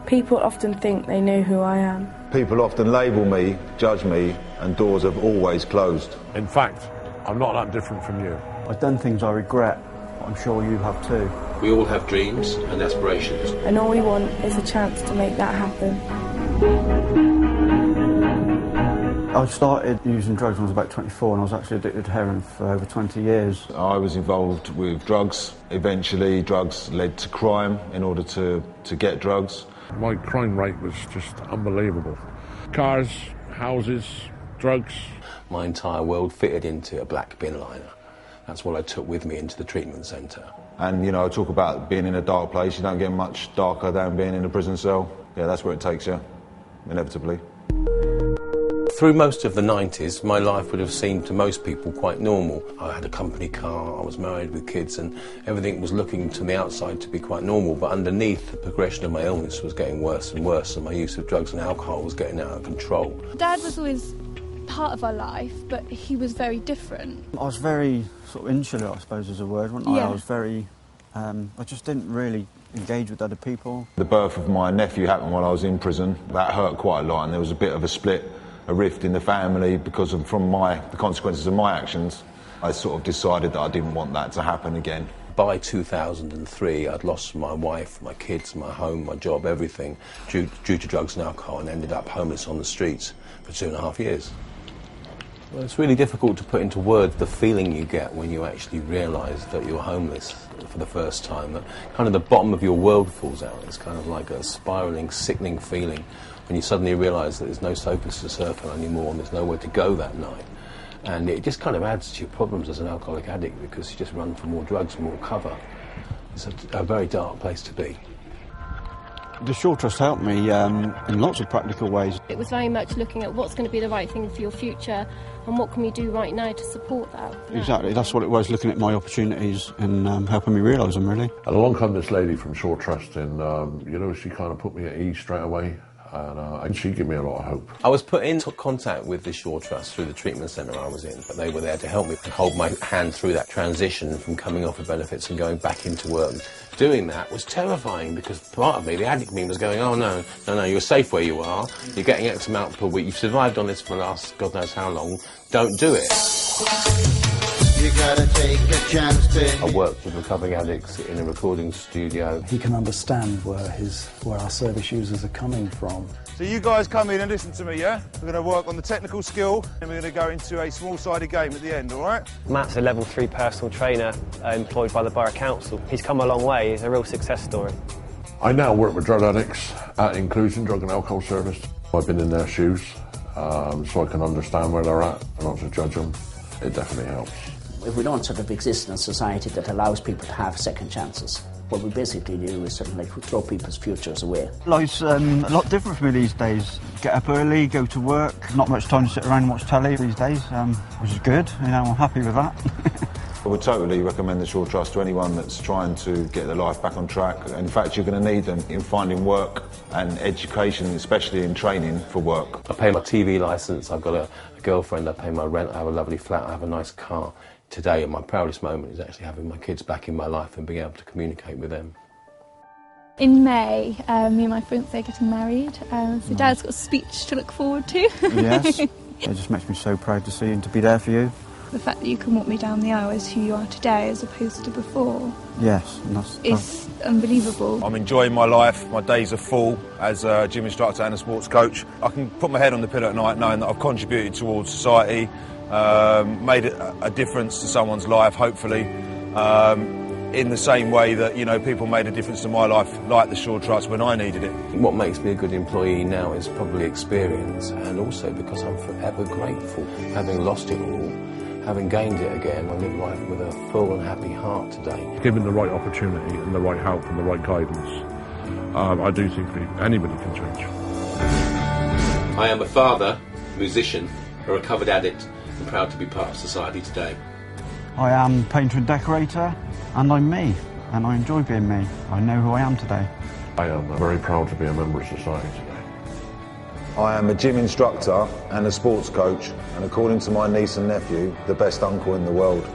People often think they know who I am. People often label me, judge me, and doors have always closed. In fact, I'm not that different from you. I've done things I regret, but I'm sure you have too. We all have dreams and aspirations. And all we want is a chance to make that happen. I started using drugs when I was about 24 and I was actually addicted to heroin for over 20 years. I was involved with drugs. Eventually, drugs led to crime in order to get drugs. My crime rate was just unbelievable. Cars, houses, drugs. My entire world fitted into a black bin liner. That's what I took with me into the treatment centre. And, you know, I talk about being in a dark place. You don't get much darker than being in a prison cell. Yeah, that's where it takes you, inevitably. Through most of the 90s, my life would have seemed to most people quite normal. I had a company car, I was married with kids, and everything was looking to the outside to be quite normal, but underneath, the progression of my illness was getting worse and worse, and my use of drugs and alcohol was getting out of control. Dad was always part of our life, but he was very different. I was very sort of insular, I suppose is a word, wasn't I? Yeah. I was very... I just didn't really engage with other people. The birth of my nephew happened while I was in prison. That hurt quite a lot, and there was a bit of a split, a rift in the family because of the consequences of my actions. I sort of decided that I didn't want that to happen again. By 2003, I'd lost my wife, my kids, my home, my job, everything, due to drugs and alcohol, and ended up homeless on the streets for 2.5 years. Well, it's really difficult to put into words the feeling you get when you actually realise that you're homeless for the first time. That kind of the bottom of your world falls out. It's kind of like a spiralling, sickening feeling when you suddenly realise that there's no sofas to surf on anymore and there's nowhere to go that night. And it just kind of adds to your problems as an alcoholic addict because you just run for more drugs, more cover. It's a very dark place to be. The Shore Trust helped me in lots of practical ways. It was very much looking at what's going to be the right thing for your future and what can we do right now to support that. Exactly, that's what it was, looking at my opportunities and helping me realise them, really. And along came this lady from Shore Trust, and you know, she kind of put me at ease straight away. And she gave me a lot of hope. I was put into contact with the Shore Trust through the treatment centre I was in, but they were there to help me and hold my hand through that transition from coming off of benefits and going back into work. Doing that was terrifying because part of me, the addict me, was going, oh no, you're safe where you are, you're getting X amount per week, you've survived on this for the last God knows how long, don't do it. You gotta take a chance, baby. I worked with recovering addicts in a recording studio. He can understand where our service users are coming from. So you guys come in and listen to me, yeah? We're going to work on the technical skill and we're going to go into a small-sided game at the end, all right? Matt's a level 3 personal trainer employed by the Borough Council. He's come a long way, he's a real success story. I now work with drug addicts at Inclusion Drug and Alcohol Service. I've been in their shoes, so I can understand where they're at and not to judge them. It definitely helps. If we don't sort of exist in a society that allows people to have second chances, what we basically do is sort of like throw people's futures away. Life's a lot different for me these days. Get up early, go to work, not much time to sit around and watch telly these days, which is good, you know, I'm happy with that. I would totally recommend the Shore Trust to anyone that's trying to get their life back on track. In fact, you're going to need them in finding work and education, especially in training for work. I pay my TV licence, I've got a girlfriend, I pay my rent, I have a lovely flat, I have a nice car. Today, my proudest moment is actually having my kids back in my life and being able to communicate with them. In May, me and my fiancé are getting married, so Dad's got a speech to look forward to. Yes, it just makes me so proud to see you and to be there for you. The fact that you can walk me down the aisle as who you are today as opposed to before. Yes. It's unbelievable. I'm enjoying my life, my days are full as a gym instructor and a sports coach. I can put my head on the pillow at night knowing that I've contributed towards society, made a difference to someone's life, hopefully, in the same way that, you know, people made a difference to my life, like the Shore Trust, when I needed it. What makes me a good employee now is probably experience, and also because I'm forever grateful. Having lost it all, having gained it again, I live life with a full and happy heart today. Given the right opportunity and the right help and the right guidance, I do think anybody can change. I am a father, musician, a recovered addict, and proud to be part of society today. I am painter and decorator, and I'm me, and I enjoy being me. I know who I am today. I am very proud to be a member of society today. I am a gym instructor and a sports coach, and according to my niece and nephew, the best uncle in the world.